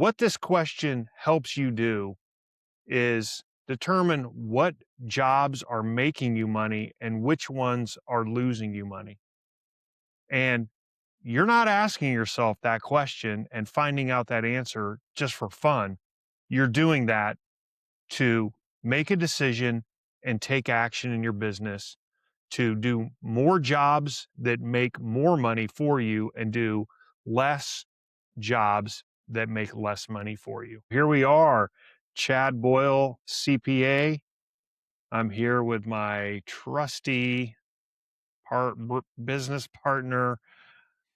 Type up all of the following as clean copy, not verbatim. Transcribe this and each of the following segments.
What this question helps you do is determine what jobs are making you money and which ones are losing you money. And you're not asking yourself that question and finding out that answer just for fun. You're doing that to make a decision and take action in your business to do more jobs that make more money for you and do less jobs that make less money for you. Here we are, Chad Boyle, CPA. I'm here with my trusty business partner,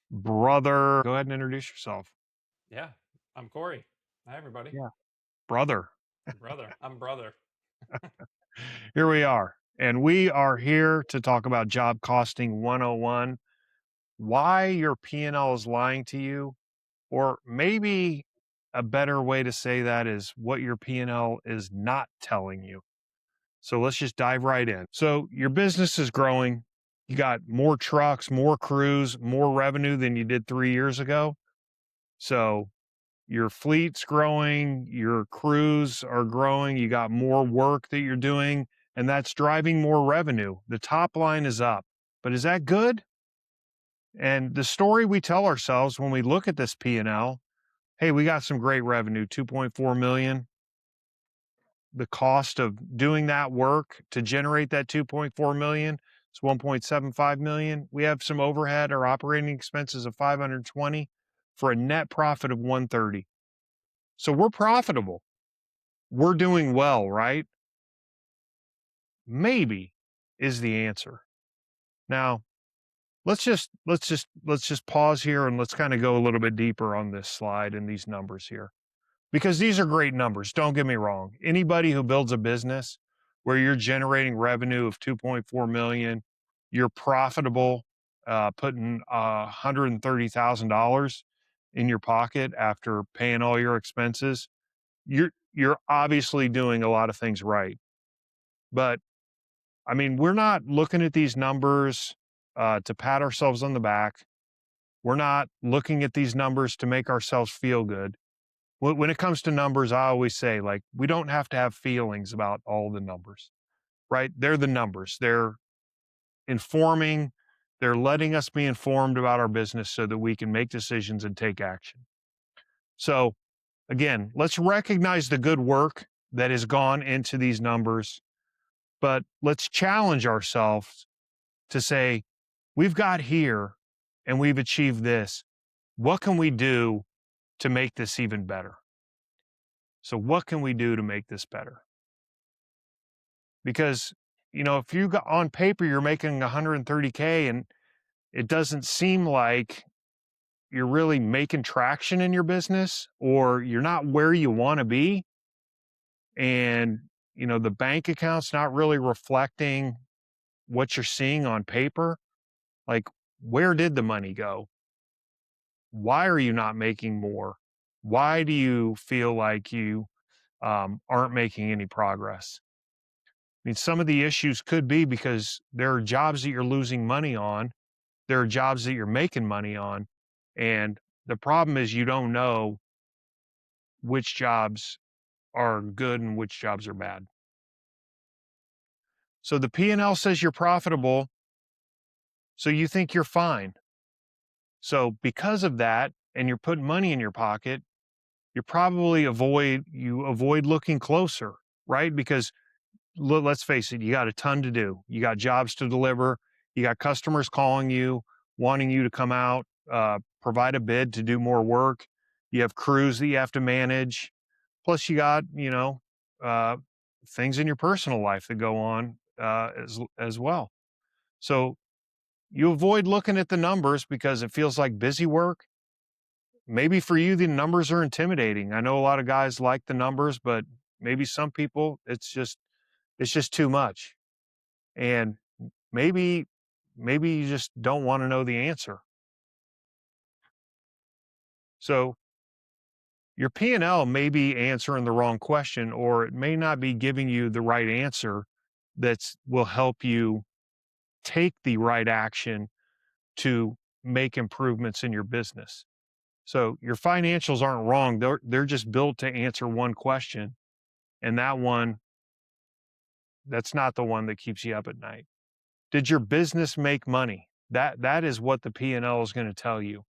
brother. Go ahead and introduce yourself. Yeah, I'm Corey. Hi, everybody. Yeah. Brother. Brother. I'm brother. Here we are. And we are here to talk about job costing 101, why your P&L is lying to you, or maybe a better way to say that is what your P&L is not telling you. So let's just dive right in. So your business is growing. You got more trucks, more crews, more revenue than you did 3 years ago. So your fleet's growing, your crews are growing, you got more work that you're doing, and that's driving more revenue. The top line is up. But is that good? And the story we tell ourselves when we look at this P&L, hey, we got some great revenue, 2.4 million. The cost of doing that work to generate that 2.4 million is 1.75 million. We have some overhead or operating expenses of 520 for a net profit of 130. So we're profitable. We're doing well, right? Maybe is the answer. Now, let's just pause here and let's kind of go a little bit deeper on this slide and these numbers here. Because these are great numbers. Don't get me wrong. Anybody who builds a business where you're generating revenue of 2.4 million, you're profitable, putting $130,000 in your pocket after paying all your expenses, you're obviously doing a lot of things right. But I mean, we're not looking at these numbers to pat ourselves on the back. We're not looking at these numbers to make ourselves feel good. When it comes to numbers, I always say, like, we don't have to have feelings about all the numbers, right? They're the numbers. They're informing, they're letting us be informed about our business so that we can make decisions and take action. So, again, let's recognize the good work that has gone into these numbers, but let's challenge ourselves to say, we've got here and we've achieved this. What can we do to make this even better? So, what can we do to make this better? Because, if you got on paper, you're making 130K and it doesn't seem like you're really making traction in your business or you're not where you want to be. And, the bank account's not really reflecting what you're seeing on paper. Like, where did the money go? Why are you not making more? Why do you feel like you aren't making any progress? I mean, some of the issues could be because there are jobs that you're losing money on. There are jobs that you're making money on. And the problem is you don't know which jobs are good and which jobs are bad. So the P&L says you're profitable. So you think you're fine. So because of that, and you're putting money in your pocket, you avoid looking closer, right? Because let's face it, you got a ton to do. You got jobs to deliver. You got customers calling you, wanting you to come out, provide a bid to do more work. You have crews that you have to manage. Plus, you got, uh, things in your personal life that go on as well. So you avoid looking at the numbers because it feels like busy work. Maybe for you, the numbers are intimidating. I know a lot of guys like the numbers, but maybe some people, it's just too much. And maybe you just don't want to know the answer. So your P&L may be answering the wrong question, or it may not be giving you the right answer that will help you take the right action to make improvements in your business. So your financials aren't wrong. They're just built to answer one question, and that one, that's not the one that keeps you up at night. Did your business make money? That is what the P&L is going to tell you.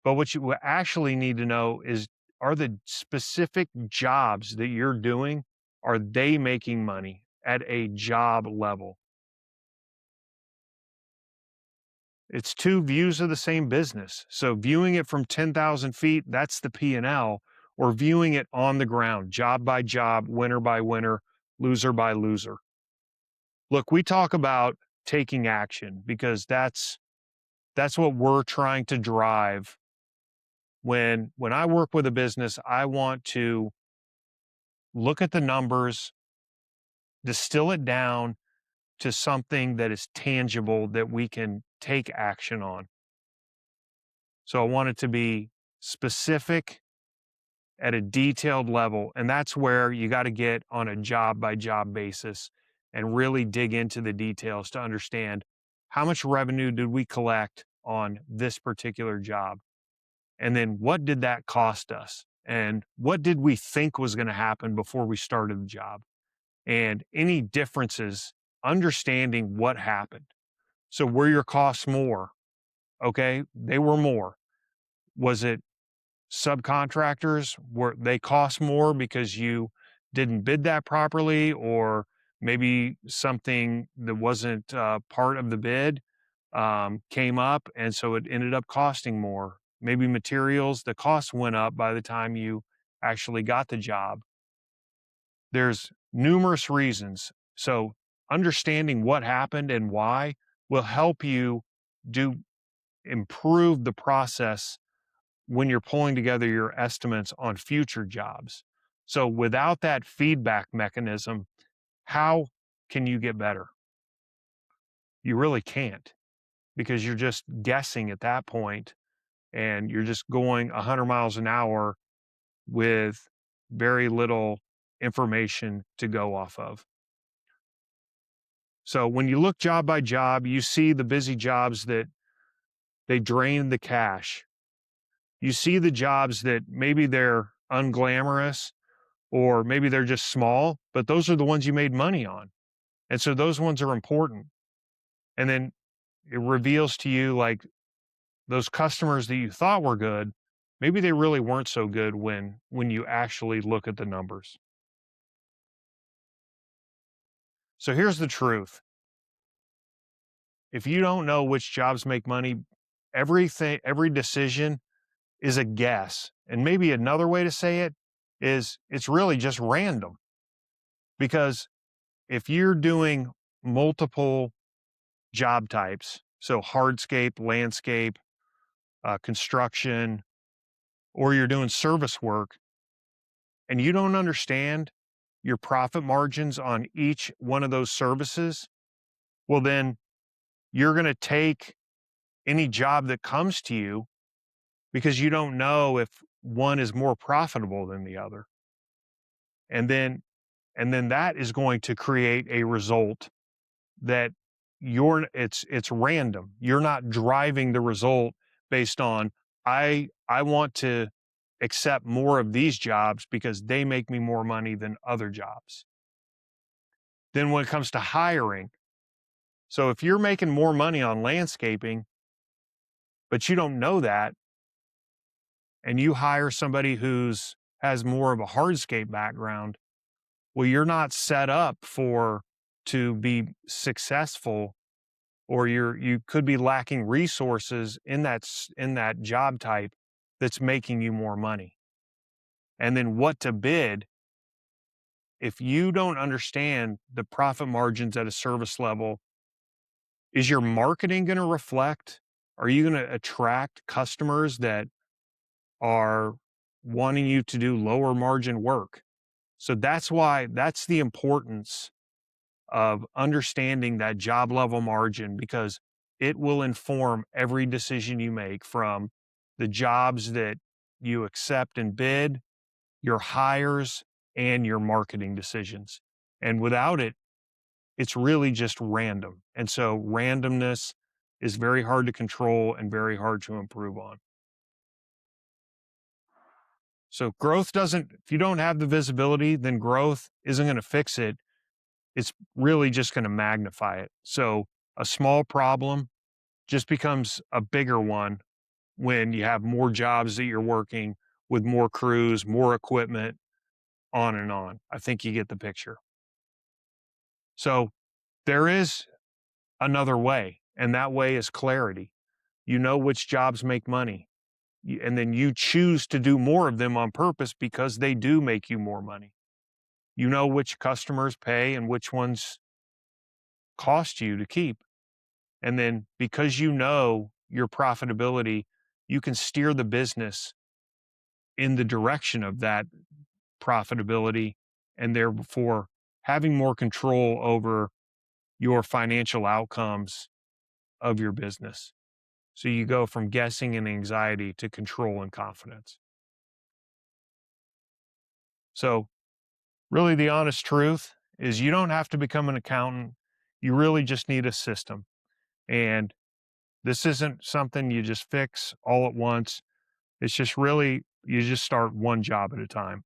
But what you actually need to know is, are the specific jobs that you're doing, are they making money at a job level? It's two views of the same business. So viewing it from 10,000 feet, that's the P&L, or viewing it on the ground, job by job, winner by winner, loser by loser. Look, we talk about taking action because that's what we're trying to drive. When I work with a business, I want to look at the numbers, distill it down to something that is tangible that we can take action on. So I want it to be specific at a detailed level. And that's where you got to get on a job by job basis and really dig into the details to understand how much revenue did we collect on this particular job? And then what did that cost us? And what did we think was going to happen before we started the job? And any differences, understanding what happened. So were your costs more? Okay, they were more. Was it subcontractors? Were they cost more because you didn't bid that properly, or maybe something that wasn't part of the bid came up, and so it ended up costing more? Maybe materials, the cost went up by the time you actually got the job. There's numerous reasons. So understanding what happened and why will help you do improve the process when you're pulling together your estimates on future jobs. So without that feedback mechanism, how can you get better? You really can't, because you're just guessing at that point and you're just going 100 miles an hour with very little information to go off of. So when you look job by job, you see the busy jobs that they drain the cash. You see the jobs that maybe they're unglamorous or maybe they're just small, but those are the ones you made money on. And so those ones are important. And then it reveals to you, like, those customers that you thought were good, maybe they really weren't so good when you actually look at the numbers. So here's the truth. If you don't know which jobs make money, every decision is a guess. And maybe another way to say it is it's really just random, because if you're doing multiple job types, so hardscape, landscape, construction, or you're doing service work, and you don't understand your profit margins on each one of those services, well, then you're going to take any job that comes to you because you don't know if one is more profitable than the other. And then that is going to create a result that it's random. You're not driving the result based on, I want to accept more of these jobs because they make me more money than other jobs. Then when it comes to hiring, so if you're making more money on landscaping, but you don't know that, and you hire somebody who's has more of a hardscape background, well, you're not set up for to be successful, or you could be lacking resources in in that job type that's making you more money. And then what to bid, if you don't understand the profit margins at a service level, is your marketing going to reflect? Are you going to attract customers that are wanting you to do lower margin work? So that's the importance of understanding that job level margin, because it will inform every decision you make, from the jobs that you accept and bid, your hires, and your marketing decisions. And without it, it's really just random. And so randomness is very hard to control and very hard to improve on. So growth doesn't, if you don't have the visibility, then growth isn't going to fix it. It's really just going to magnify it. So a small problem just becomes a bigger one when you have more jobs that you're working with more crews, more equipment, on and on. I think you get the picture. So there is another way, and that way is clarity. You know which jobs make money, and then you choose to do more of them on purpose because they do make you more money. You know which customers pay and which ones cost you to keep. And then because you know your profitability, you can steer the business in the direction of that profitability and therefore having more control over your financial outcomes of your business. So you go from guessing and anxiety to control and confidence. So, really, the honest truth is you don't have to become an accountant. You really just need a system. And this isn't something you just fix all at once. It's just really, you just start one job at a time.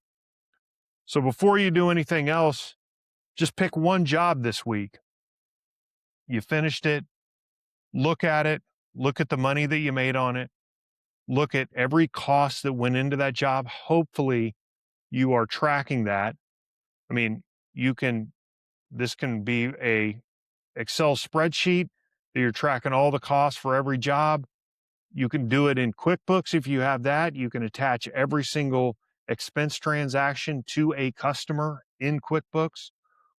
So, before you do anything else, just pick one job this week. You finished it, look at the money that you made on it, look at every cost that went into that job. Hopefully, you are tracking that. I mean, you can, this can be a Excel spreadsheet that you're tracking all the costs for every job. You can do it in QuickBooks if you have that. You can attach every single expense transaction to a customer in QuickBooks,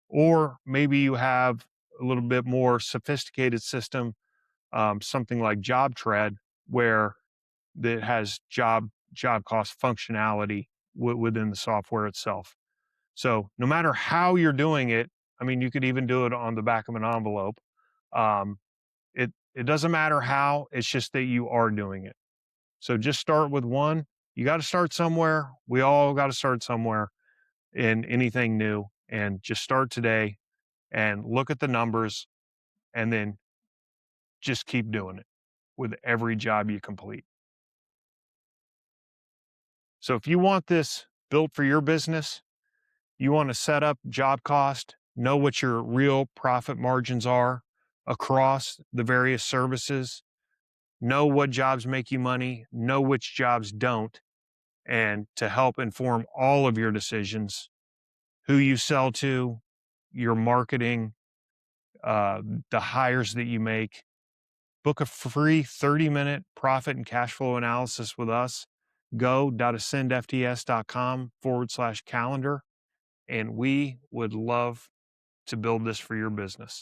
or maybe you have a little bit more sophisticated system, something like JobTread, where that has job cost functionality within the software itself. So no matter how you're doing it, I mean, you could even do it on the back of an envelope. Um, it doesn't matter how. It's just that you are doing it. So just start with one. You got to start somewhere. We all got to start somewhere in anything new, and just start today and look at the numbers, and then just keep doing it with every job you complete. So if you want this built for your business, you want to set up job cost, know what your real profit margins are across the various services, know what jobs make you money, know which jobs don't, and to help inform all of your decisions, who you sell to, your marketing, uh, the hires that you make. Book a free 30-minute profit and cash flow analysis with us. go.ascendfts.com/calendar. And we would love to build this for your business.